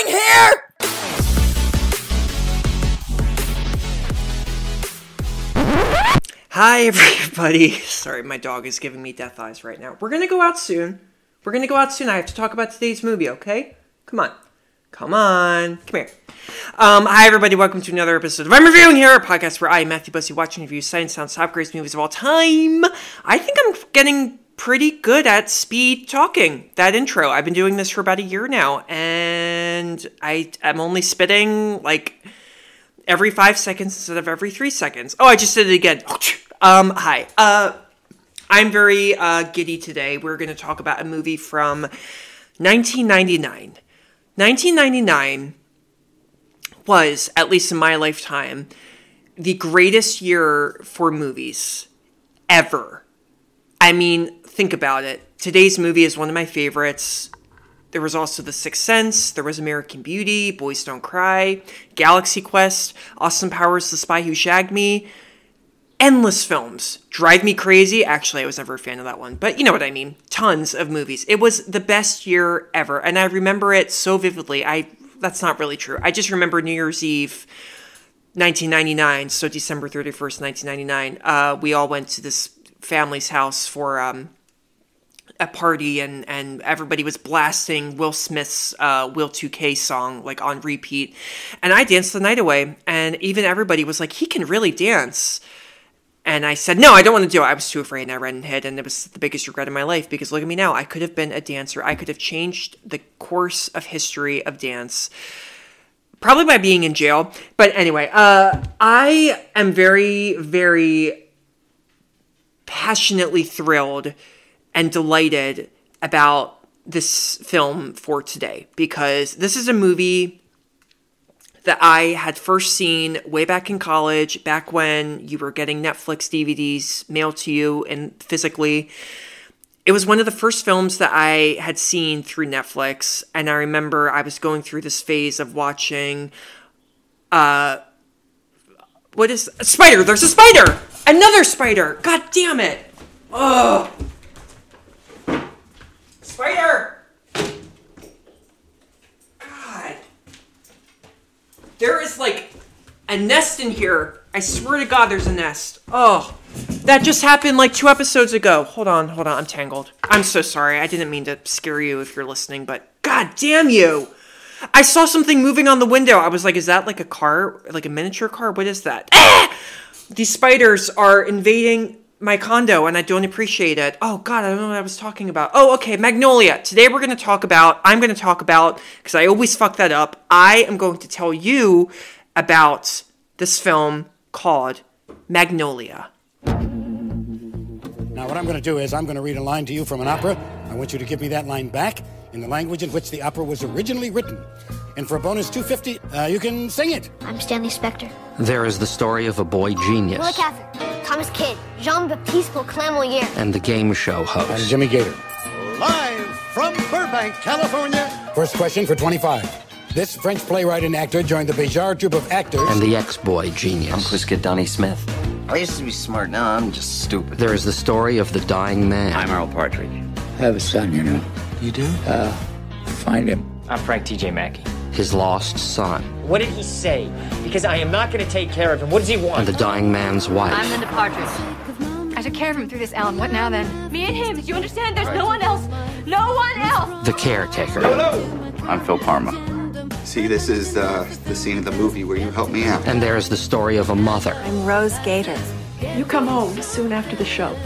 doing here? Hi, everybody. Sorry, my dog is giving me death eyes right now. We're gonna go out soon. I have to talk about today's movie, okay? Come on. Come here. Hi, everybody. Welcome to another episode of I'm Reviewing Here, a podcast where I, Matthew Bussey, watch and review sight and sound top greatest movies of all time. I think I'm getting pretty good at speed talking. That intro. I've been doing this for about a year now, and I'm only spitting, like, every 5 seconds instead of every 3 seconds. Oh, I just did it again. Hi. I'm very giddy today. We're going to talk about a movie from 1999. 1999 was, at least in my lifetime, the greatest year for movies ever. I mean, think about it. Today's movie is one of my favorites. There was also The Sixth Sense, there was American Beauty, Boys Don't Cry, Galaxy Quest, Austin Powers, The Spy Who Shagged Me. Endless films. Drive Me Crazy. Actually, I was never a fan of that one, but you know what I mean. Tons of movies. It was the best year ever, and I remember it so vividly. That's not really true. I just remember New Year's Eve, 1999, so December 31st, 1999. We all went to this family's house for a party, and everybody was blasting Will Smith's Will 2K song, like, on repeat, and I danced the night away, and even everybody was like, he can really dance. And I said, no, I don't want to do it. I was too afraid, and I ran and hid, and it was the biggest regret of my life, because look at me now. I could have been a dancer. I could have changed the course of history of dance, probably by being in jail. But anyway, I am very, very passionately thrilled and delighted about this film for today, because this is a movie that I had first seen way back in college, back when you were getting Netflix DVDs mailed to you and physically. It was one of the first films that I had seen through Netflix, and I remember I was going through this phase of watching, what is, a spider, there's a spider! Another spider! God damn it! Ugh! Spider! There is, like, a nest in here. I swear to God there's a nest. Oh, that just happened, like, 2 episodes ago. Hold on, I'm tangled. I'm so sorry. I didn't mean to scare you if you're listening, but God damn you. I saw something moving on the window. I was like, is that like a car? Like a miniature car? What is that? Ah! These spiders are invading my condo, and I don't appreciate it. Oh, God, I don't know what I was talking about. Oh, okay, Magnolia. Today I'm going to talk about, because I always fuck that up, I am going to tell you about this film called Magnolia. Now, what I'm going to do is I'm going to read a line to you from an opera. I want you to give me that line back in the language in which the opera was originally written. And for a bonus $2.50, you can sing it. I'm Stanley Spector. There is the story of a boy genius. Willa Cather, Thomas Kidd, Jean-Baptiste Clairvoyant, and the game show host. I'm Jimmy Gator. Live from Burbank, California. First question for 25. This French playwright and actor joined the Béjart troupe of actors. And the ex-boy genius. I'm Quiska Donnie Smith. I used to be smart, now I'm just stupid. There is the story of the dying man. I'm Earl Partridge. I have a son, you know. You do? Find him. I'm Frank T.J. Mackey. His lost son. What did he say? Because I am not going to take care of him. What does he want? And the dying man's wife. I'm Linda Partridge. I took care of him through this, Alan. What now, then? Me and him. Did you understand? There's no one else. No one else. The caretaker. I'm Phil Parma. See, this is the scene of the movie where you helped me out. And there is the story of a mother. I'm Rose Gator. You come home soon after the show.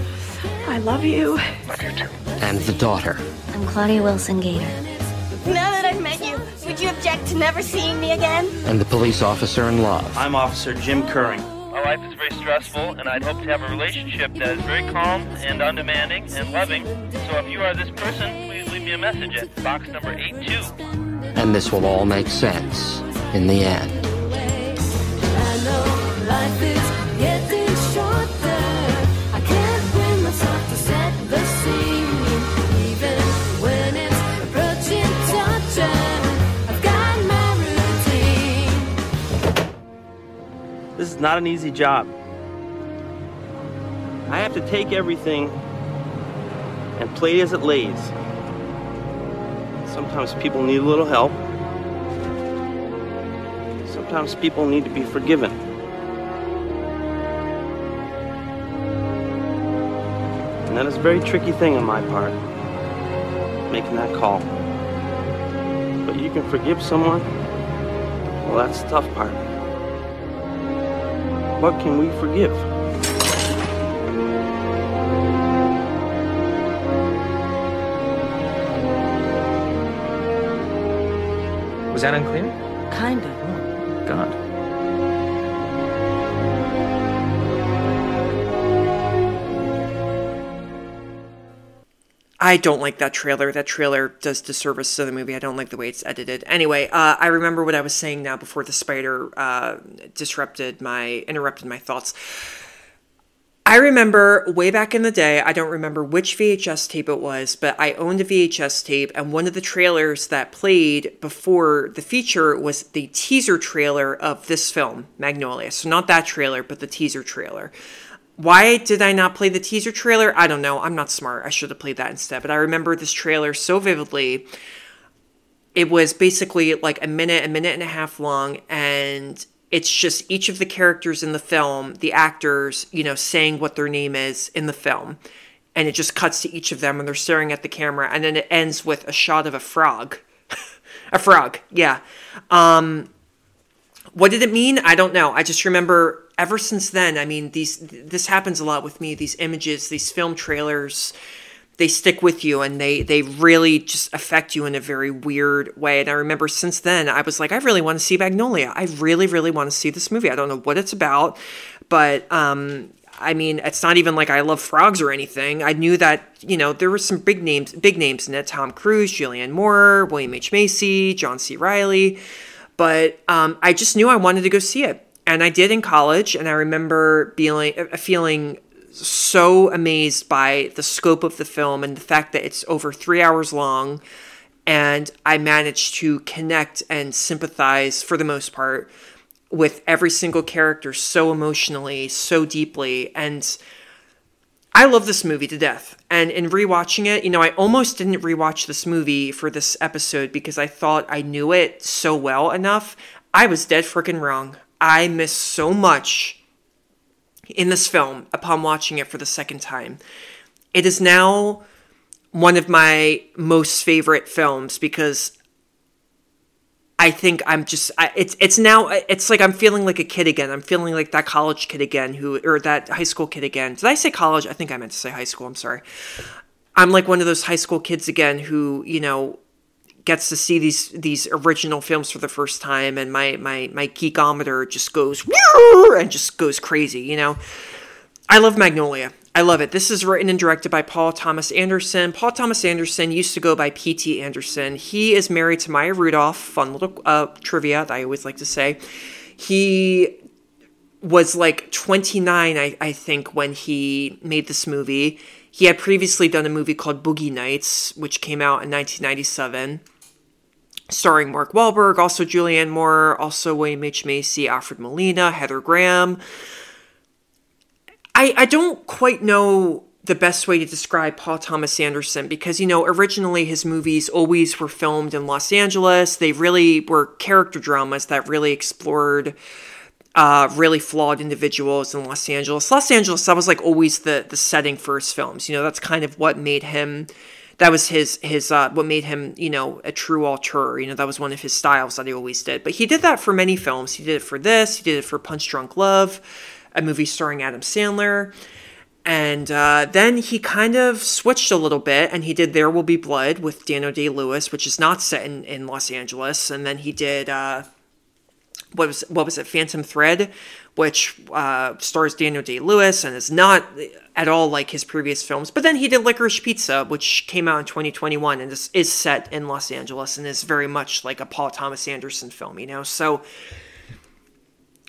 I love you. Love you too. And the daughter. I'm Claudia Wilson Gator. Now that I've met you, would you object to never seeing me again? And the police officer in love. I'm Officer Jim Curring. My life is very stressful, and I'd hope to have a relationship that is very calm and undemanding and loving. So if you are this person, please leave me a message at box number 82. And this will all make sense in the end. I know life is getting shorter. I can't bring myself to set the scene, even when it's approaching torture. I've got my routine. This is not an easy job. I have to take everything and play it as it lays. Sometimes people need a little help. sometimes people need to be forgiven. And that is a very tricky thing on my part, making that call. But you can forgive someone? Well, that's the tough part. What can we forgive? Was that unclear? Kinda. Oh, God. I don't like that trailer. That trailer does disservice to the movie. I don't like the way it's edited. Anyway, I remember what I was saying now before the spider interrupted my thoughts. I remember way back in the day, I don't remember which VHS tape it was, but I owned a VHS tape, and one of the trailers that played before the feature was the teaser trailer of this film, Magnolia. So not that trailer, but the teaser trailer. Why did I not play the teaser trailer? I don't know. I'm not smart. I should have played that instead. But I remember this trailer so vividly. It was basically like a minute and a half long, and it's just each of the characters in the film, the actors, saying what their name is in the film. And it just cuts to each of them, and they're staring at the camera, and then it ends with a shot of a frog. A frog, yeah. What did it mean? I don't know. I just remember ever since then, I mean, this happens a lot with me. These images, these film trailers, they stick with you, and they really just affect you in a very weird way. And I remember since then, I was like, I really want to see Magnolia. I really, really want to see this movie. I don't know what it's about, but I mean, it's not even like I love frogs or anything. I knew that, there were some big names in it. Tom Cruise, Julianne Moore, William H. Macy, John C. Reilly. But I just knew I wanted to go see it. And I did in college, and I remember feeling so amazed by the scope of the film and the fact that it's over 3 hours long, and I managed to connect and sympathize, for the most part, with every single character so emotionally, so deeply, and I love this movie to death. And in rewatching it, I almost didn't rewatch this movie for this episode because I thought I knew it so well enough. I was dead freaking wrong. I missed so much in this film upon watching it for the second time. It is now one of my most favorite films because I think it's like I'm feeling like a kid again. I'm feeling like that college kid again or that high school kid again. Did I say college? I think I meant to say high school. I'm sorry. I'm like one of those high school kids again who, gets to see these original films for the first time, and my geekometer just goes and just goes crazy. I love Magnolia. I love it. This is written and directed by Paul Thomas Anderson. Paul Thomas Anderson used to go by P.T. Anderson. He is married to Maya Rudolph. Fun little trivia that I always like to say. He was like 29, I think, when he made this movie. He had previously done a movie called Boogie Nights, which came out in 1997. Starring Mark Wahlberg, also Julianne Moore, also William H. Macy, Alfred Molina, Heather Graham. I don't quite know the best way to describe Paul Thomas Anderson because, originally his movies always were filmed in Los Angeles. They really were character dramas that really explored really flawed individuals in Los Angeles. Los Angeles, that was like always the setting for his films. That's kind of what made him... That was his what made him, a true auteur. That was one of his styles that he always did. But he did that for many films. He did it for this. He did it for Punch Drunk Love, a movie starring Adam Sandler. And then he kind of switched a little bit, and he did There Will Be Blood with Daniel Day-Lewis, which is not set in Los Angeles. And then he did, what was it, Phantom Thread, which stars Daniel Day-Lewis and is not at all like his previous films. But then he did Licorice Pizza, which came out in 2021 and is set in Los Angeles and is very much like a Paul Thomas Anderson film, So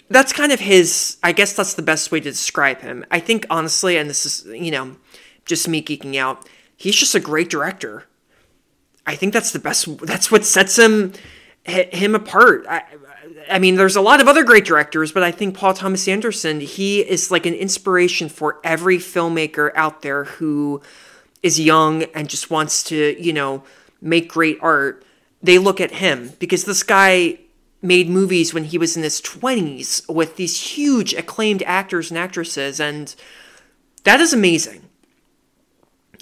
that's kind of I guess that's the best way to describe him. I think, honestly, and this is, just me geeking out, he's just a great director. I think that's that's what sets him apart. I mean, there's a lot of other great directors, but I think Paul Thomas Anderson, he is like an inspiration for every filmmaker out there who is young and just wants to, make great art. They look at him because this guy made movies when he was in his 20s with these huge acclaimed actors and actresses, and that is amazing.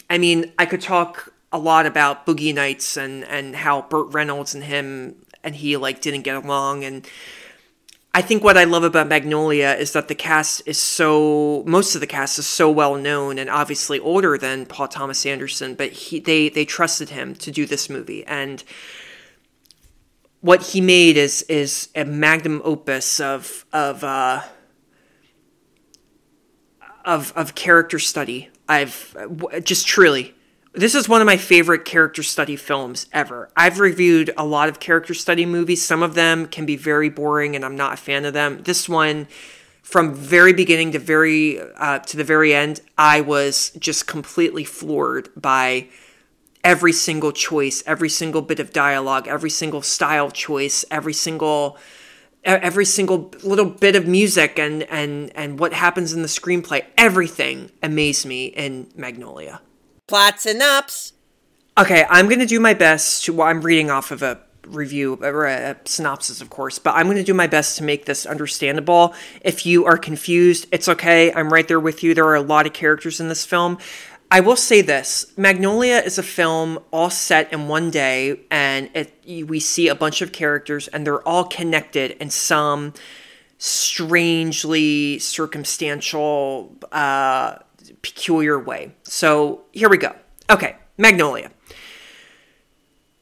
I mean, I could talk a lot about Boogie Nights and how Burt Reynolds and he like didn't get along, and I think what I love about Magnolia is that most of the cast is so well known and obviously older than Paul Thomas Anderson, but they trusted him to do this movie, and what he made is a magnum opus of character study. This is one of my favorite character study films ever. I've reviewed a lot of character study movies. Some of them can be very boring, and I'm not a fan of them. This one, from very beginning to the very end, I was just completely floored by every single choice, every single bit of dialogue, every single style choice, every single little bit of music and what happens in the screenplay. Everything amazed me in Magnolia. Plot synopsis. Okay, I'm going to do my best to... Well, I'm reading off of a review, or a synopsis, of course, but I'm going to do my best to make this understandable. If you are confused, it's okay. I'm right there with you. There are a lot of characters in this film. I will say this. Magnolia is a film all set in one day, and we see a bunch of characters, and they're all connected in some strangely circumstantial, peculiar way. So here we go. Okay, Magnolia.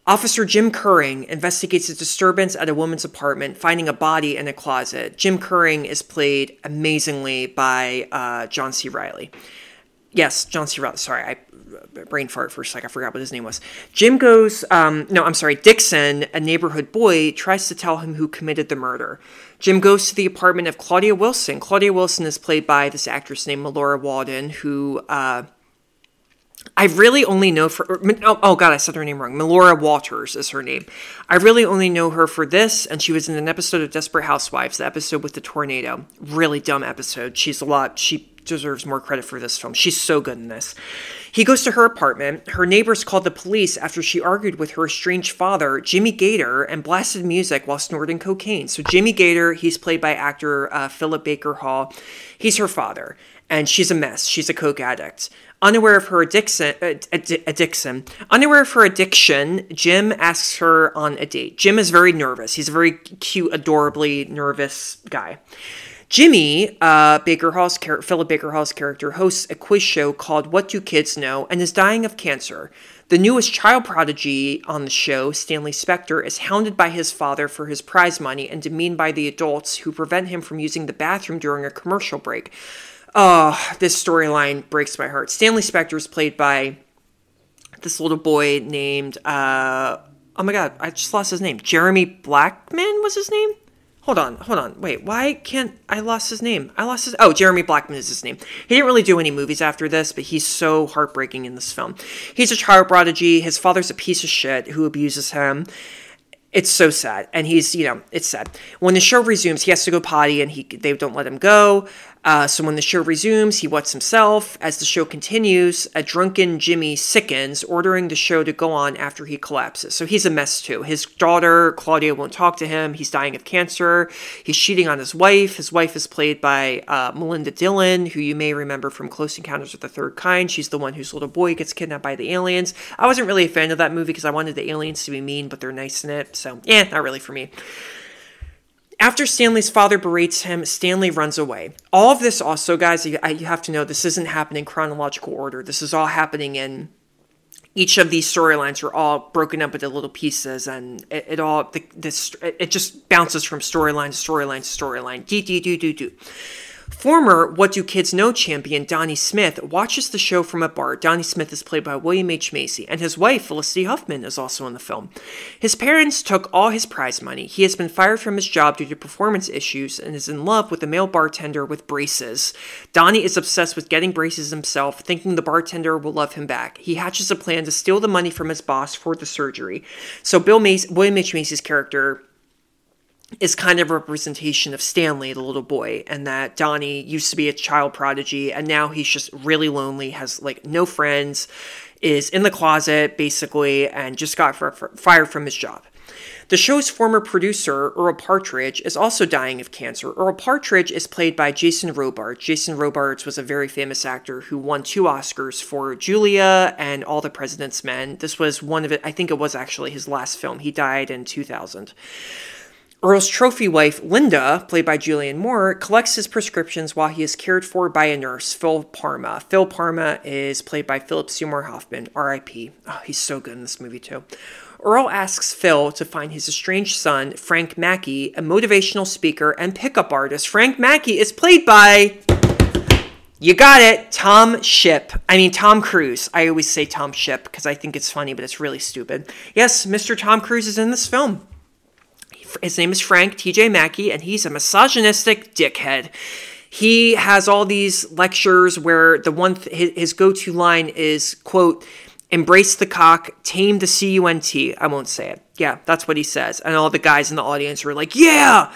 Officer Jim Curring investigates a disturbance at a woman's apartment, finding a body in a closet. Jim Curring is played amazingly by John C. Reilly. Yes, John C. Reilly. Sorry, I brain fart for a second. I forgot what his name was. Dixon, a neighborhood boy, tries to tell him who committed the murder. Jim goes to the apartment of Claudia Wilson. Claudia Wilson is played by this actress named Melora Walden, who I really only know for... Oh, God, I said her name wrong. Melora Walters is her name. I really only know her for this, and she was in an episode of Desperate Housewives, the episode with the tornado. Really dumb episode. She deserves more credit for this film. She's so good in this. He goes to her apartment. Her neighbors called the police after she argued with her estranged father, Jimmy Gator, and blasted music while snorting cocaine. So Jimmy Gator, he's played by actor Philip Baker Hall. He's her father, and she's a mess. She's a coke addict. Unaware of her addiction, Jim asks her on a date. Jim is very nervous. He's a very cute, adorably nervous guy. Jimmy, Philip Baker Hall's character, hosts a quiz show called What Do Kids Know, and is dying of cancer. The newest child prodigy on the show, Stanley Spector, is hounded by his father for his prize money and demeaned by the adults who prevent him from using the bathroom during a commercial break. Oh, this storyline breaks my heart. Stanley Spector is played by this little boy named, oh my God, I just lost his name. Jeremy Blackman was his name? Hold on. Wait, why can't I lost his name? Jeremy Blackman is his name. He didn't really do any movies after this, but he's so heartbreaking in this film. He's a child prodigy. His father's a piece of shit who abuses him. It's so sad. And it's sad. When the show resumes, he has to go potty and they don't let him go. So when the show resumes, he wets himself. As the show continues, a drunken Jimmy sickens, ordering the show to go on after he collapses. So he's a mess too. His daughter, Claudia, won't talk to him. He's dying of cancer. He's cheating on his wife. His wife is played by Melinda Dillon, who you may remember from Close Encounters of the Third Kind. She's the one whose little boy gets kidnapped by the aliens. I wasn't really a fan of that movie because I wanted the aliens to be mean, but they're nice in it. So, not really for me. After Stanley's father berates him, Stanley runs away. All of this also, guys, you have to know this isn't happening in chronological order. This is all happening in... Each of these storylines are all broken up into little pieces, and it just bounces from storyline to storyline to storyline. Former What Do Kids Know champion Donnie Smith watches the show from a bar. Donnie Smith is played by William H. Macy, and his wife, Felicity Huffman, is also in the film. His parents took all his prize money. He has been fired from his job due to performance issues and is in love with a male bartender with braces. Donnie is obsessed with getting braces himself, thinking the bartender will love him back. He hatches a plan to steal the money from his boss for the surgery. So William H. Macy's character is kind of a representation of Stanley, the little boy, and that Donnie used to be a child prodigy, and now he's just really lonely, has no friends, is in the closet, basically, and just got fired from his job. The show's former producer, Earl Partridge, is also dying of cancer. Earl Partridge is played by Jason Robards. Jason Robards was a very famous actor who won 2 Oscars for Julia and All the President's Men. This was one of it. I think it was actually his last film. He died in 2000. Earl's trophy wife, Linda, played by Julianne Moore, collects his prescriptions while he is cared for by a nurse, Phil Parma. Phil Parma is played by Philip Seymour Hoffman, R.I.P. Oh, he's so good in this movie, too. Earl asks Phil to find his estranged son, Frank Mackey, a motivational speaker and pickup artist. Frank Mackey is played by, you got it, Tom Cruise. I always say Tom Ship because I think it's funny, but it's really stupid. Yes, Mr. Tom Cruise is in this film. His name is Frank T.J. Mackey, and he's a misogynistic dickhead. He has all these lectures where his go-to line is, quote, embrace the cock, tame the C-U-N-T. I won't say it. Yeah, that's what he says. And all the guys in the audience were like, yeah!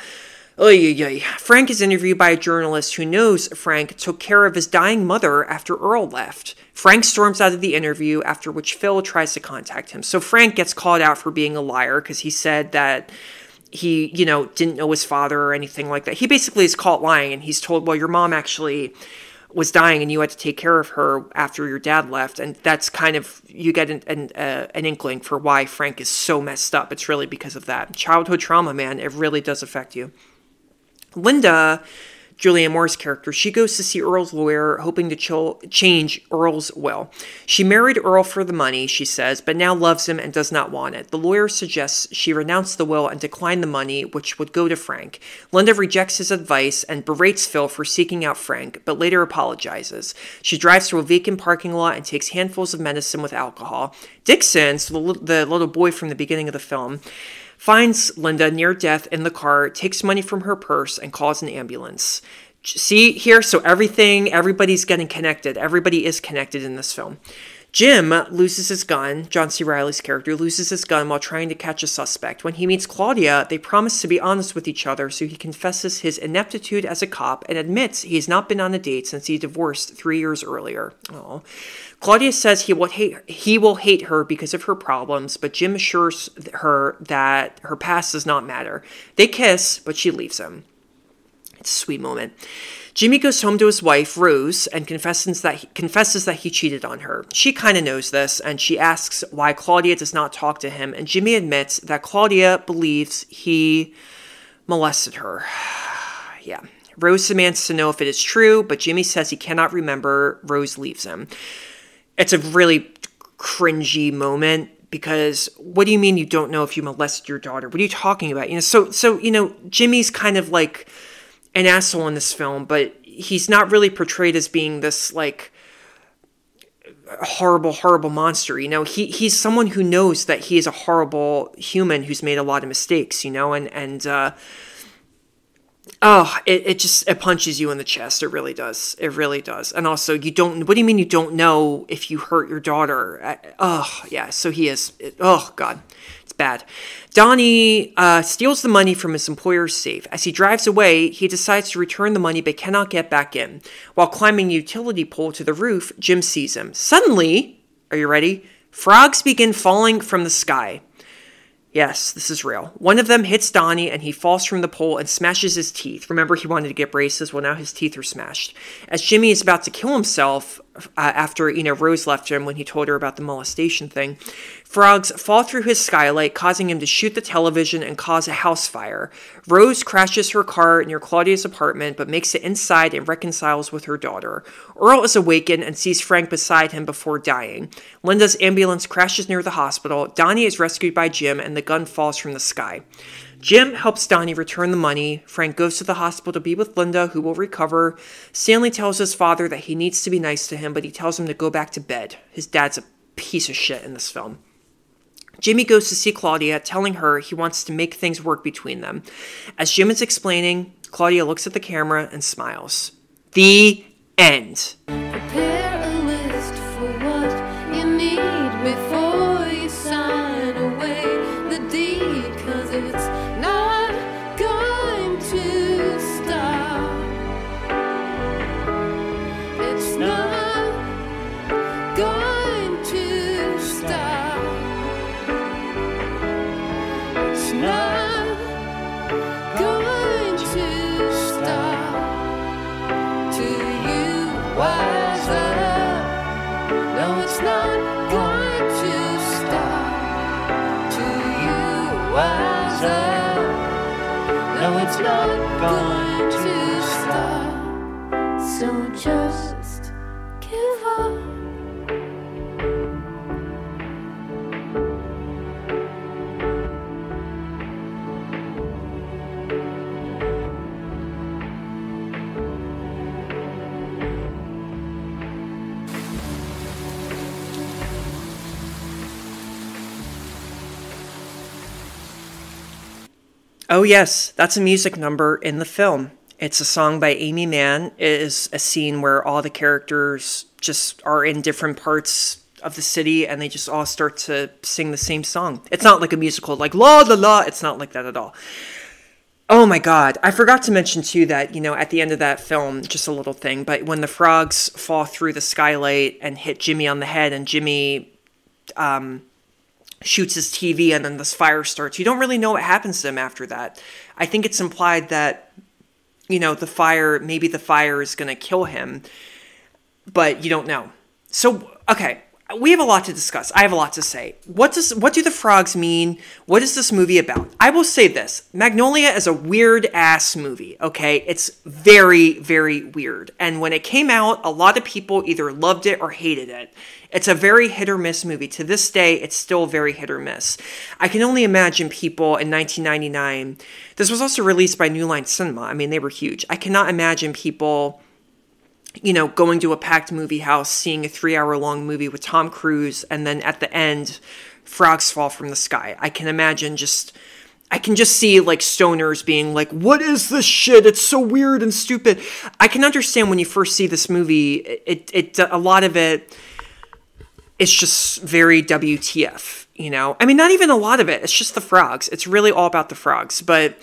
Oy. Frank is interviewed by a journalist who knows Frank took care of his dying mother after Earl left. Frank storms out of the interview, after which Phil tries to contact him. So Frank gets called out for being a liar because he said that he, didn't know his father or anything like that. He basically is caught lying, and he's told, well, your mom actually was dying and you had to take care of her after your dad left. And that's kind of, you get an inkling for why Frank is so messed up. It's really because of that. Childhood trauma, man. It really does affect you. Linda, Julianne Moore's character, she goes to see Earl's lawyer, hoping to change Earl's will. She married Earl for the money, she says, but now loves him and does not want it. The lawyer suggests she renounce the will and decline the money, which would go to Frank. Linda rejects his advice and berates Phil for seeking out Frank, but later apologizes. She drives to a vacant parking lot and takes handfuls of medicine with alcohol. Dixon, so the little boy from the beginning of the film, finds Linda near death in the car, takes money from her purse, and calls an ambulance. See here? So everybody's getting connected. Everybody is connected in this film. Jim loses his gun. John C. Reilly's character loses his gun while trying to catch a suspect. When he meets Claudia, they promise to be honest with each other, so he confesses his ineptitude as a cop and admits he has not been on a date since he divorced 3 years earlier. Oh. Claudia says he will hate her because of her problems, but Jim assures her that her past does not matter. They kiss, but she leaves him. It's a sweet moment. Jimmy goes home to his wife, Rose, and confesses that he cheated on her. She kind of knows this, and she asks why Claudia does not talk to him, and Jimmy admits that Claudia believes he molested her. Yeah. Rose demands to know if it is true, but Jimmy says he cannot remember. Rose leaves him. It's a really cringy moment because what do you mean you don't know if you molested your daughter? What are you talking about? So Jimmy's kind of like an asshole in this film, but he's not really portrayed as being this like horrible monster. He's someone who knows that he is a horrible human who's made a lot of mistakes, it punches you in the chest. It really does. It really does. And also, what do you mean you don't know if you hurt your daughter? So he is. Oh, God. It's bad. Donnie steals the money from his employer's safe. As he drives away, he decides to return the money but cannot get back in. While climbing a utility pole to the roof, Jim sees him. Suddenly, are you ready? Frogs begin falling from the sky. Yes, this is real. One of them hits Donnie and he falls from the pole and smashes his teeth. Remember, he wanted to get braces. Well, now his teeth are smashed. As Jimmy is about to kill himself after, Rose left him when he told her about the molestation thing, frogs fall through his skylight, causing him to shoot the television and cause a house fire. Rose crashes her car near Claudia's apartment, but makes it inside and reconciles with her daughter. Earl is awakened and sees Frank beside him before dying. Linda's ambulance crashes near the hospital. Donnie is rescued by Jim, and the gun falls from the sky. Jim helps Donnie return the money. Frank goes to the hospital to be with Linda, who will recover. Stanley tells his father that he needs to be nice to him, but he tells him to go back to bed. His dad's a piece of shit in this film. Jimmy goes to see Claudia, telling her he wants to make things work between them. As Jim is explaining, Claudia looks at the camera and smiles. The end. Prepare a list for what you need before you sign away the deed, 'cause it's not going to stop. It's not going to stop. It's not going to stop till you wise up. No, it's not going to stop. So just give up. Oh yes, that's a music number in the film. It's a song by Amy Mann. It is a scene where all the characters just are in different parts of the city and they just all start to sing the same song. It's not like a musical, like la la la. It's not like that at all. Oh my God. I forgot to mention too that, at the end of that film, just a little thing, but when the frogs fall through the skylight and hit Jimmy on the head and Jimmy, shoots his TV and then this fire starts. You don't really know what happens to him after that. I think it's implied that, maybe the fire is going to kill him, but you don't know. So, okay, we have a lot to discuss. I have a lot to say. What do the frogs mean? What is this movie about? I will say this. Magnolia is a weird-ass movie, okay? It's very, very weird. And when it came out, a lot of people either loved it or hated it. It's a very hit-or-miss movie. To this day, it's still very hit-or-miss. I can only imagine people in 1999... This was also released by New Line Cinema. I mean, they were huge. I cannot imagine people... going to a packed movie house, seeing a 3-hour-long movie with Tom Cruise, and then at the end, frogs fall from the sky. I can just see, like, stoners being like, what is this shit? It's so weird and stupid. I can understand when you first see this movie, a lot of it, it's just very WTF, I mean, not even a lot of it. It's just the frogs. It's really all about the frogs. But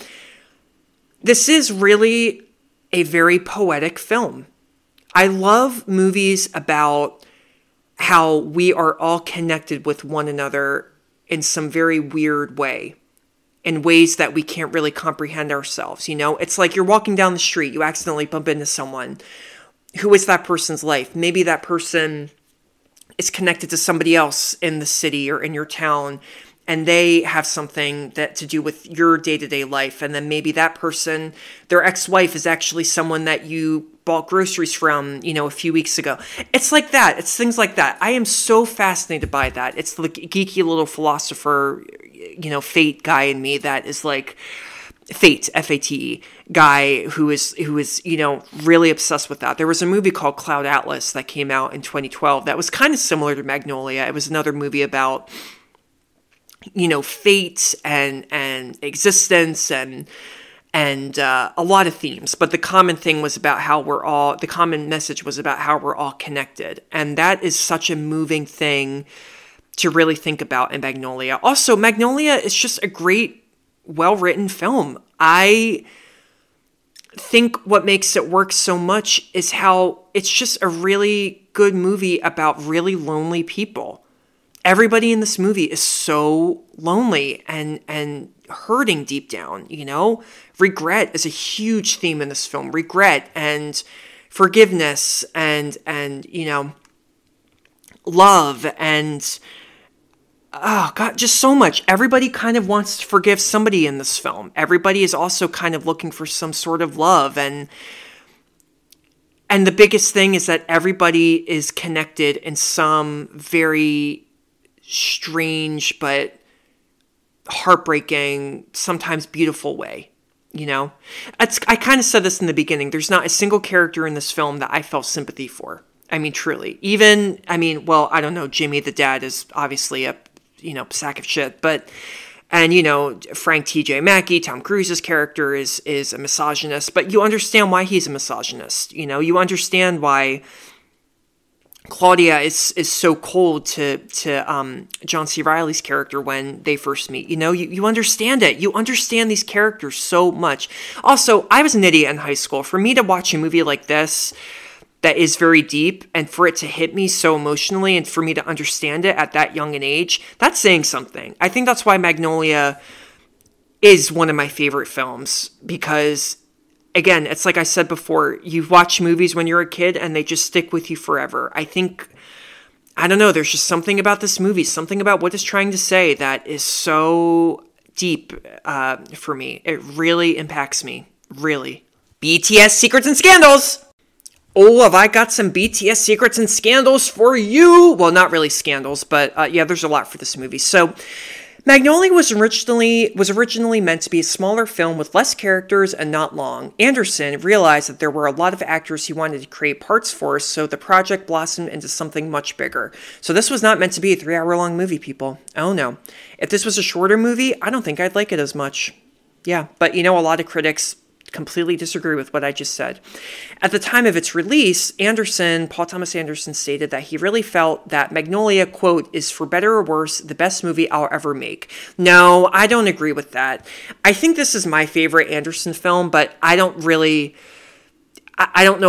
this is really a very poetic film. I love movies about how we are all connected with one another in some very weird way, in ways that we can't really comprehend ourselves. It's like you're walking down the street, you accidentally bump into someone. Who is that person's life? Maybe that person is connected to somebody else in the city or in your town, and they have something that to do with your day-to-day life. And then maybe that person, their ex-wife, is actually someone that you bought groceries from, a few weeks ago. It's like that. It's things like that. I am so fascinated by that. It's the geeky little philosopher, fate guy in me that is like, Fate, F-A-T-E, guy who is really obsessed with that. There was a movie called Cloud Atlas that came out in 2012 that was kind of similar to Magnolia. It was another movie about, fate and existence and a lot of themes. But the common thing was about how the common message was about how we're all connected. And that is such a moving thing to really think about in Magnolia. Also, Magnolia is just a great, well-written film. I think what makes it work so much is how it's just a really good movie about really lonely people. Everybody in this movie is so lonely and hurting deep down, Regret is a huge theme in this film. Regret and forgiveness and love and oh God, just so much. Everybody kind of wants to forgive somebody in this film. Everybody is also kind of looking for some sort of love. And the biggest thing is that everybody is connected in some very strange but heartbreaking, sometimes beautiful way. I kind of said this in the beginning. There's not a single character in this film that I felt sympathy for. I mean, truly. I don't know. Jimmy, the dad, is obviously a sack of shit, but, Frank T.J. Mackey, Tom Cruise's character is a misogynist, but you understand why he's a misogynist. You understand why Claudia is so cold to John C. Reilly's character when they first meet. You understand it. You understand these characters so much. Also, I was an idiot in high school. For me to watch a movie like this that is very deep, and for it to hit me so emotionally, and for me to understand it at that young an age, that's saying something. I think that's why Magnolia is one of my favorite films, because, again, it's like I said before, you watch movies when you're a kid, and they just stick with you forever. I think I don't know, there's just something about this movie, something about what it's trying to say that is so deep for me. It really impacts me. Really. BTS Secrets and Scandals! Oh, have I got some BTS secrets and scandals for you? Well, not really scandals, but yeah, there's a lot for this movie. So, Magnolia was originally meant to be a smaller film with less characters and not long. Anderson realized that there were a lot of actors he wanted to create parts for, so the project blossomed into something much bigger. So this was not meant to be a 3-hour-long movie, people. Oh no. If this was a shorter movie, I don't think I'd like it as much. Yeah, but you know, a lot of critics completely disagree with what I just said. At the time of its release, Paul Thomas Anderson stated that he really felt that Magnolia, quote, is for better or worse, the best movie I'll ever make. No, I don't agree with that. I think this is my favorite Anderson film, but I don't know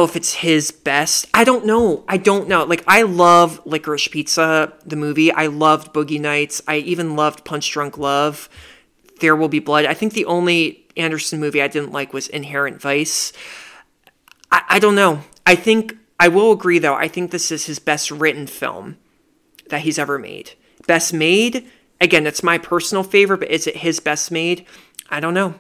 if it's his best. I don't know. Like, I love Licorice Pizza, the movie. I loved Boogie Nights. I even loved Punch Drunk Love. There Will Be Blood. I think the only Anderson movie I didn't like was Inherent Vice. I don't know. I will agree, though. I think this is his best written film that he's ever made. Best made? Again, it's my personal favorite, but is it his best made? I don't know.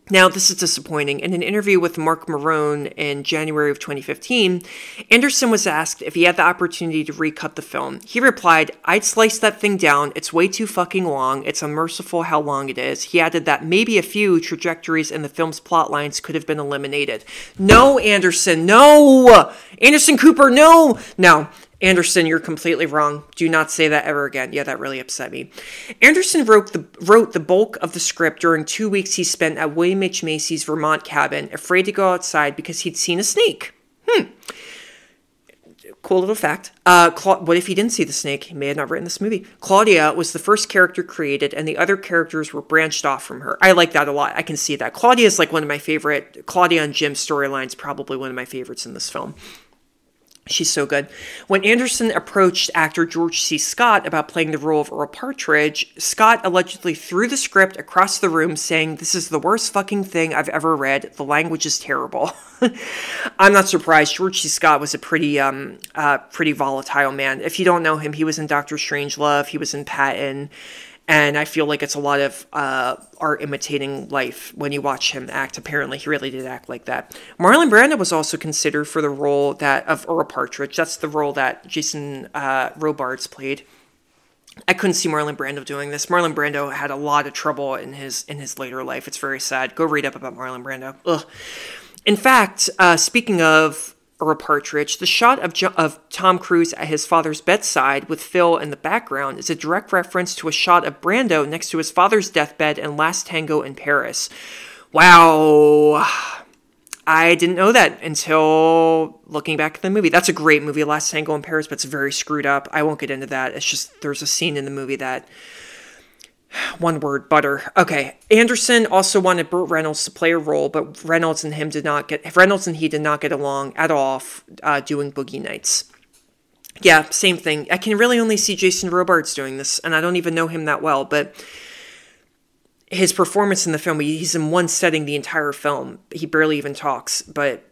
Now, this is disappointing. In an interview with Mark Marone in January of 2015, Anderson was asked if he had the opportunity to recut the film. He replied, "I'd slice that thing down. It's way too fucking long. It's unmerciful how long it is." He added that maybe a few trajectories in the film's plot lines could have been eliminated. No, Anderson, no! Anderson Cooper, no! No. Anderson, you're completely wrong. Do not say that ever again. Yeah, that really upset me. Anderson wrote the bulk of the script during 2 weeks he spent at William H. Macy's Vermont cabin, afraid to go outside because he'd seen a snake. Cool little fact. What if he didn't see the snake? He may have not written this movie. Claudia was the first character created, and the other characters were branched off from her. I like that a lot. I can see that. Claudia is like one of my favorite. Claudia and Jim's storyline's probably one of my favorites in this film. She's so good. When Anderson approached actor George C. Scott about playing the role of Earl Partridge, Scott allegedly threw the script across the room saying, "This is the worst fucking thing I've ever read. The language is terrible." I'm not surprised. George C. Scott was a pretty volatile man. If you don't know him, he was in Doctor Strangelove. He was in Patton. And I feel like it's a lot of art imitating life when you watch him act. Apparently, he really did act like that. Marlon Brando was also considered for the role of Earl Partridge. That's the role that Jason Robards played. I couldn't see Marlon Brando doing this. Marlon Brando had a lot of trouble in his later life. It's very sad. Go read up about Marlon Brando. Ugh. In fact, speaking of Earl Partridge, the shot of Tom Cruise at his father's bedside with Phil in the background is a direct reference to a shot of Brando next to his father's deathbed in Last Tango in Paris. Wow. I didn't know that until looking back at the movie. That's a great movie, Last Tango in Paris, but it's very screwed up. I won't get into that. It's just, there's a scene in the movie that... One word, butter. Okay. Anderson also wanted Burt Reynolds to play a role, but Reynolds and he did not get along at all doing Boogie Nights. Yeah, same thing. I can really only see Jason Robards doing this, and I don't even know him that well, but his performance in the film, he's in one setting the entire film. He barely even talks, but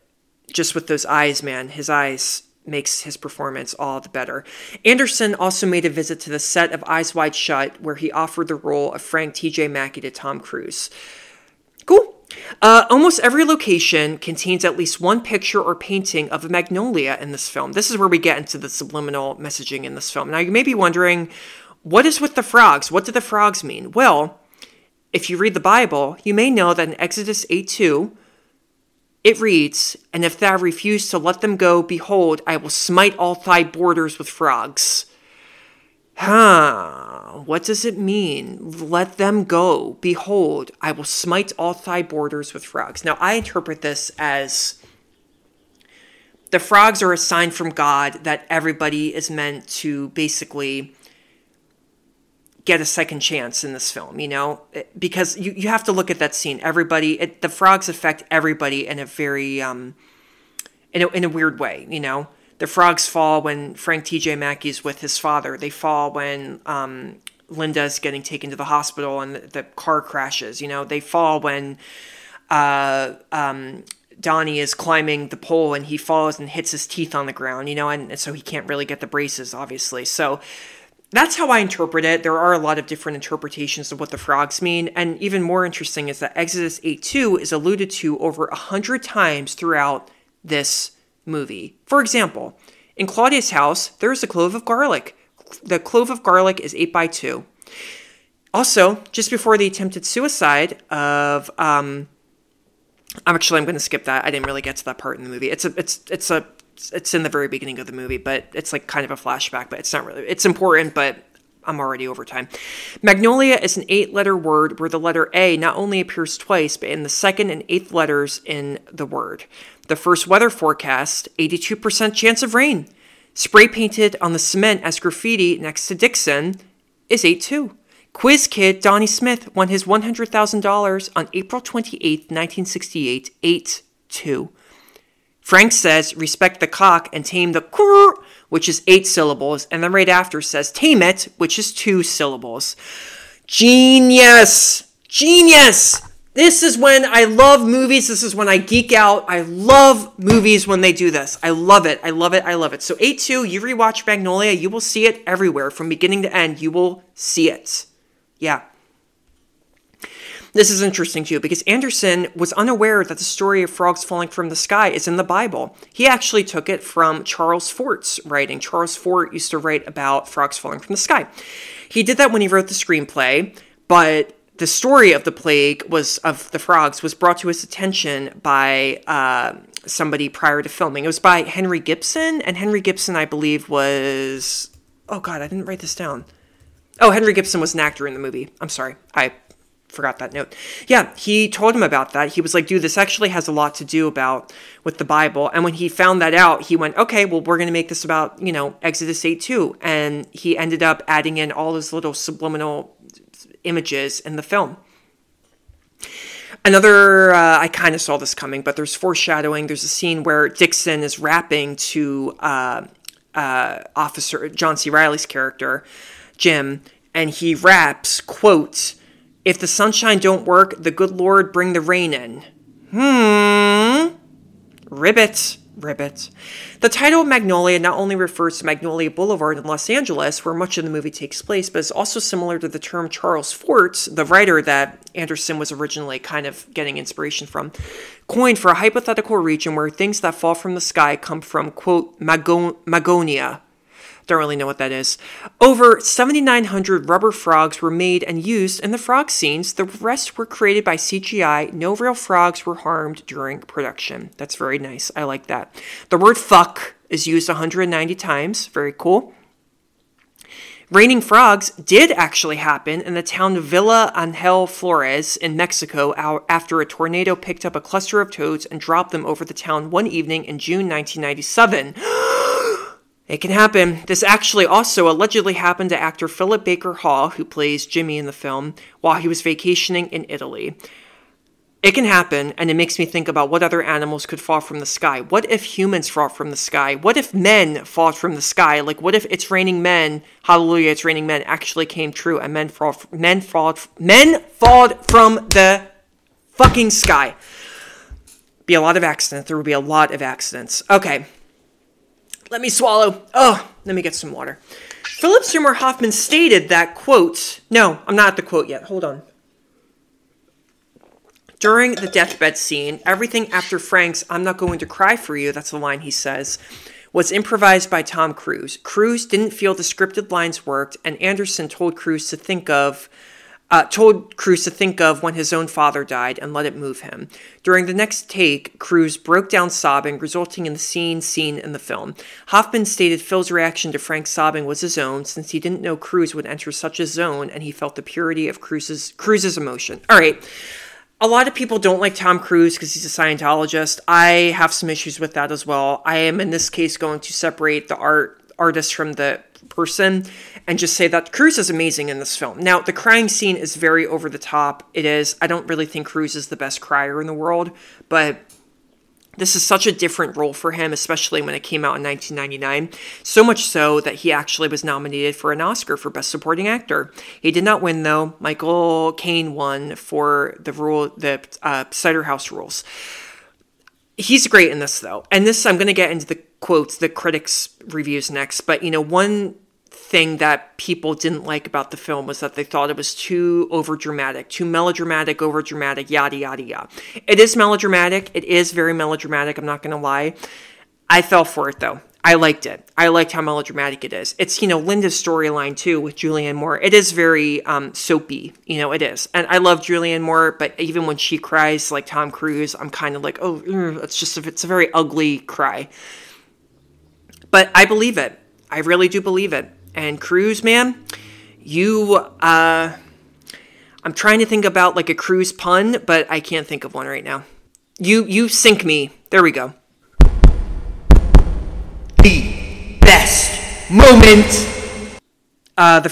just with those eyes, man, his eyes makes his performance all the better. Anderson also made a visit to the set of Eyes Wide Shut, where he offered the role of Frank T.J. Mackey to Tom Cruise. Cool. Almost every location contains at least one picture or painting of a magnolia in this film. This is where we get into the subliminal messaging in this film. Now, you may be wondering, what is with the frogs? What do the frogs mean? Well, if you read the Bible, you may know that in Exodus 8:2, it reads, "And if thou refuse to let them go, behold, I will smite all thy borders with frogs." What does it mean? Let them go. Behold, I will smite all thy borders with frogs. Now, I interpret this as the frogs are a sign from God that everybody is meant to basically get a second chance in this film, you know, because you have to look at that scene. The frogs affect everybody in a very, in a weird way, you know. The frogs fall when Frank T.J. Mackey's with his father. They fall when Linda's getting taken to the hospital and the car crashes, you know. They fall when Donnie is climbing the pole and he falls and hits his teeth on the ground, and so he can't really get the braces, obviously. So that's how I interpret it. There are a lot of different interpretations of what the frogs mean, and even more interesting is that Exodus 8:2 is alluded to over 100 times throughout this movie. For example, in Claudia's house, there's a clove of garlic. The clove of garlic is 8x2. Also, just before the attempted suicide of, I'm going to skip that. I didn't really get to that part in the movie. It's in the very beginning of the movie, but it's like kind of a flashback, but it's not really, it's important, but I'm already over time. Magnolia is an 8-letter word where the letter A not only appears twice, but in the second and 8th letters in the word. The first weather forecast, 82% chance of rain, spray painted on the cement as graffiti next to Dixon, is 8-2. Quiz kid Donnie Smith won his $100,000 on April 28, 1968, 8-2. Frank says, respect the cock and tame the kurr, which is 8 syllables, and then right after says, tame it, which is 2 syllables. Genius! Genius! This is when I love movies. This is when I geek out. I love movies when they do this. I love it. I love it. I love it. So 8-2, you rewatch Magnolia, you will see it everywhere. From beginning to end, you will see it. Yeah. This is interesting too, because Anderson was unaware that the story of frogs falling from the sky is in the Bible. He actually took it from Charles Fort's writing. Charles Fort used to write about frogs falling from the sky. He did that when he wrote the screenplay, but the story of the plague of the frogs was brought to his attention by somebody prior to filming. It was by Henry Gibson, and Henry Gibson, I believe, was... Oh God, I didn't write this down. Oh, Henry Gibson was an actor in the movie. I'm sorry. I forgot that note. Yeah, he told him about that. He was like, dude, this actually has a lot to do with the Bible. And when he found that out, he went, okay, well, we're going to make this about, Exodus 8:2. And he ended up adding in all those little subliminal images in the film. Another, I kind of saw this coming, but there's foreshadowing. There's a scene where Dixon is rapping to Officer John C. Reilly's character, Jim, and he raps, quote, if the sunshine don't work, the good Lord bring the rain in. Ribbit. The title of Magnolia not only refers to Magnolia Boulevard in Los Angeles, where much of the movie takes place, but is also similar to the term Charles Fort, the writer that Anderson was originally kind of getting inspiration from, coined for a hypothetical region where things that fall from the sky come from, quote, Magonia. Don't really know what that is. Over 7,900 rubber frogs were made and used in the frog scenes. The rest were created by CGI. No real frogs were harmed during production. That's very nice. I like that. The word fuck is used 190 times. Very cool. Raining frogs did actually happen in the town of Villa Angel Flores in Mexico after a tornado picked up a cluster of toads and dropped them over the town one evening in June 1997. It can happen. This actually also allegedly happened to actor Philip Baker Hall, who plays Jimmy in the film, while he was vacationing in Italy. It can happen, and it makes me think about what other animals could fall from the sky. What if humans fall from the sky? What if men fall from the sky? Like, what if It's Raining Men, Hallelujah, It's Raining Men actually came true, and men fall from the fucking sky? Be a lot of accidents. There would be a lot of accidents. Okay. Let me swallow. Oh, let me get some water. Philip Seymour Hoffman stated that, quote, no, I'm not at the quote yet. Hold on. During the deathbed scene, everything after Frank's I'm not going to cry for you, that's the line he says, was improvised by Tom Cruise. Cruise didn't feel the scripted lines worked, and Anderson told Cruise to think of when his own father died and let it move him. During the next take, Cruise broke down sobbing, resulting in the scene seen in the film. Hoffman stated Phil's reaction to Frank's sobbing was his own, since he didn't know Cruise would enter such a zone, and he felt the purity of Cruise's emotion. All right. A lot of people don't like Tom Cruise because he's a Scientologist. I have some issues with that as well. I am, in this case, going to separate the artist from the person and just say that Cruise is amazing in this film. Now, the crying scene is very over the top. It is. I don't really think Cruise is the best crier in the world, but this is such a different role for him, especially when it came out in 1999. So much so that he actually was nominated for an Oscar for Best Supporting Actor. He did not win, though. Michael Caine won for the Cider House Rules. He's great in this, though. And this, I'm going to get into the quotes, the critics' reviews next. But, one thing that people didn't like about the film was that they thought it was too overdramatic, too melodramatic, overdramatic, yada, yada, yada. It is melodramatic. It is very melodramatic. I'm not going to lie. I fell for it, though. I liked it. I liked how melodramatic it is. It's, Linda's storyline, too, with Julianne Moore. It is very soapy. It is. And I love Julianne Moore, but even when she cries like Tom Cruise, I'm kind of like, it's a very ugly cry. But I believe it. I really do believe it. And Cruise, man, I'm trying to think about like a Cruise pun, but I can't think of one right now. You sink me. There we go. The best moment. The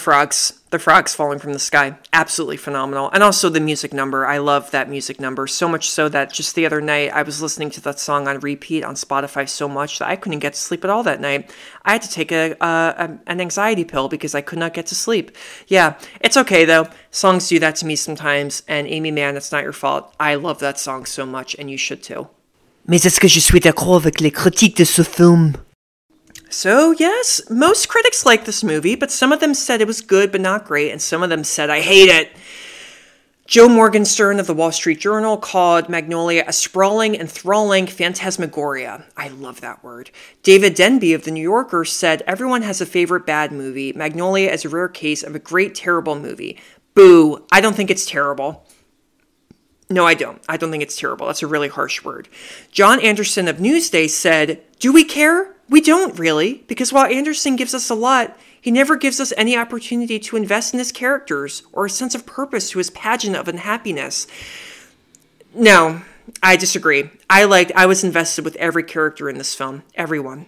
frogs falling from the sky. Absolutely phenomenal. And also the music number. I love that music number. So much so that just the other night, I was listening to that song on repeat on Spotify so much that I couldn't get to sleep at all that night. I had to take an anxiety pill because I could not get to sleep. Yeah, it's okay though. Songs do that to me sometimes. And Amy Mann, it's not your fault. I love that song so much and you should too. Mais est-ce que je suis d'accord avec les critiques de ce film? So, yes, most critics liked this movie, but some of them said it was good but not great, and some of them said, I hate it. Joe Morgenstern of the Wall Street Journal called Magnolia a sprawling, enthralling phantasmagoria. I love that word. David Denby of The New Yorker said, everyone has a favorite bad movie. Magnolia is a rare case of a great, terrible movie. Boo, I don't think it's terrible. No, I don't. I don't think it's terrible. That's a really harsh word. John Anderson of Newsday said, do we care? We don't really, because while Anderson gives us a lot, he never gives us any opportunity to invest in his characters or a sense of purpose to his pageant of unhappiness. No, I disagree. I was invested with every character in this film. Everyone.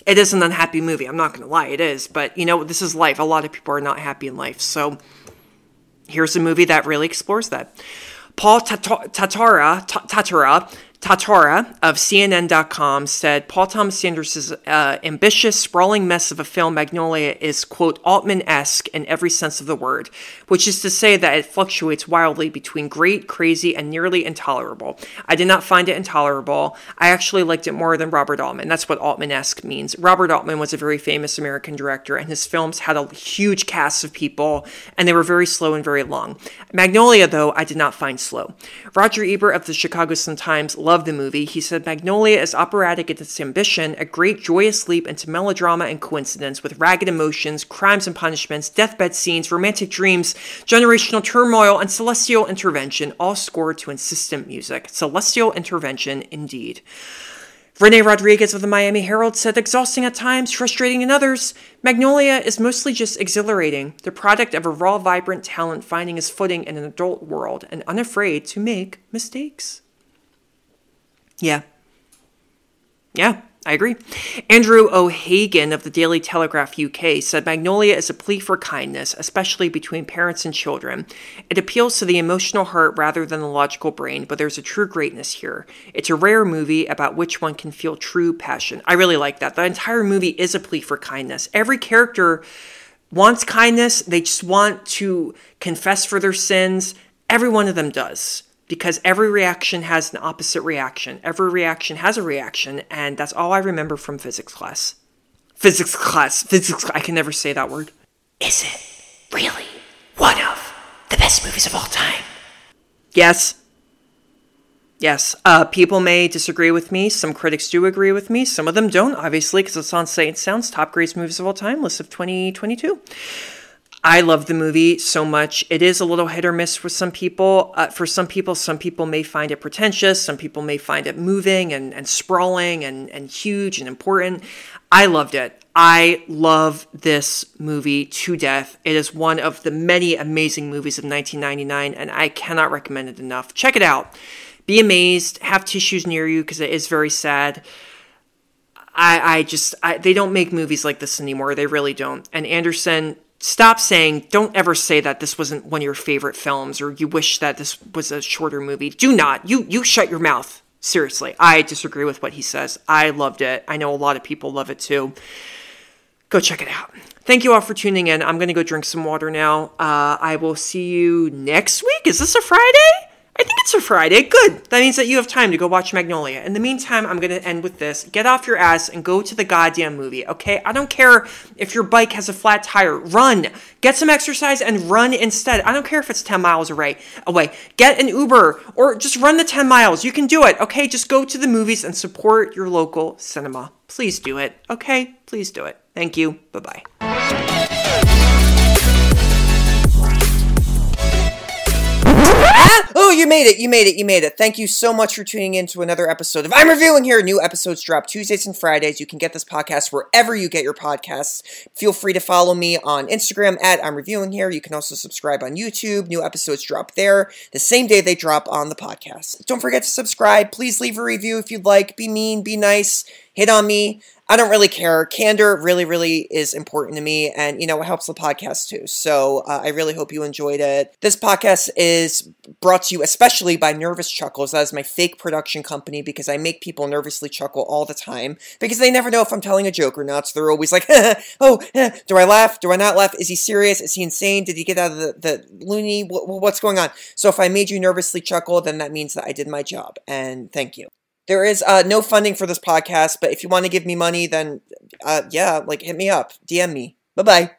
It is an unhappy movie. I'm not going to lie. It is. But, this is life. A lot of people are not happy in life. So here's a movie that really explores that. Paul Tatara of CNN.com said Paul Thomas Anderson's ambitious, sprawling mess of a film, Magnolia, is, quote, Altman-esque in every sense of the word, which is to say that it fluctuates wildly between great, crazy, and nearly intolerable. I did not find it intolerable. I actually liked it more than Robert Altman. That's what Altman-esque means. Robert Altman was a very famous American director, and his films had a huge cast of people, and they were very slow and very long. Magnolia, though, I did not find slow. Roger Ebert of the Chicago Sun-Times loved the movie. He said Magnolia is operatic in its ambition, a great joyous leap into melodrama and coincidence with ragged emotions, crimes and punishments, deathbed scenes, romantic dreams, generational turmoil, and celestial intervention, all scored to insistent music. Celestial intervention, indeed. Rene Rodriguez of the Miami Herald said, exhausting at times, frustrating in others, Magnolia is mostly just exhilarating, the product of a raw, vibrant talent finding his footing in an adult world and unafraid to make mistakes. Yeah, I agree. Andrew O'Hagan of the Daily Telegraph UK said Magnolia is a plea for kindness, especially between parents and children. It appeals to the emotional heart rather than the logical brain, but there's a true greatness here. It's a rare movie about which one can feel true passion. I really like that. The entire movie is a plea for kindness. Every character wants kindness. They just want to confess for their sins. Every one of them does. Because every reaction has an opposite reaction. Every reaction has a reaction, and that's all I remember from physics class. Physics, I can never say that word. Is it really one of the best movies of all time? Yes. People may disagree with me. Some critics do agree with me. Some of them don't, obviously, because it's on Sight & Sound's Top Greatest Movies of All Time list of 2022. I love the movie so much. It is a little hit or miss for some people. Some people may find it pretentious. Some people may find it moving and sprawling and huge and important. I loved it. I love this movie to death. It is one of the many amazing movies of 1999, and I cannot recommend it enough. Check it out. Be amazed. Have tissues near you because it is very sad. They don't make movies like this anymore. They really don't. And Anderson, don't ever say that this wasn't one of your favorite films or you wish that this was a shorter movie. Do not. You shut your mouth. Seriously. I disagree with what he says. I loved it. I know a lot of people love it too. Go check it out. Thank you all for tuning in. I'm going to go drink some water now. I will see you next week. Is this a Friday? I think It's a Friday. Good. That means that you have time to go watch Magnolia. In the meantime, I'm going to end with this. Get off your ass and go to the goddamn movie, okay? I don't care if your bike has a flat tire. Run. Get some exercise and run instead. I don't care if it's 10 miles away. Get an Uber or just run the 10 miles. You can do it, okay? Just go to the movies and support your local cinema. Please do it, okay? Please do it. Thank you. Bye-bye. Oh, you made it. Thank you so much for tuning in to another episode of I'm Reviewing Here. New episodes drop Tuesdays and Fridays. You can get this podcast wherever you get your podcasts. Feel free to follow me on Instagram at I'm Reviewing Here. You can also subscribe on YouTube. New episodes drop there the same day they drop on the podcast. Don't forget to subscribe. Please leave a review if you'd like. Be mean, be nice, hit on me. I don't really care. Candor really, really is important to me, and, you know, it helps the podcast too. So I really hope you enjoyed it. This podcast is brought to you especially by Nervous Chuckles. That is my fake production company because I make people nervously chuckle all the time because they never know if I'm telling a joke or not. So they're always like, do I laugh? Do I not laugh? Is he serious? Is he insane? Did he get out of the loony? What's going on? So if I made you nervously chuckle, then that means that I did my job, and thank you. There is no funding for this podcast, but if you want to give me money, then, hit me up. DM me. Bye-bye.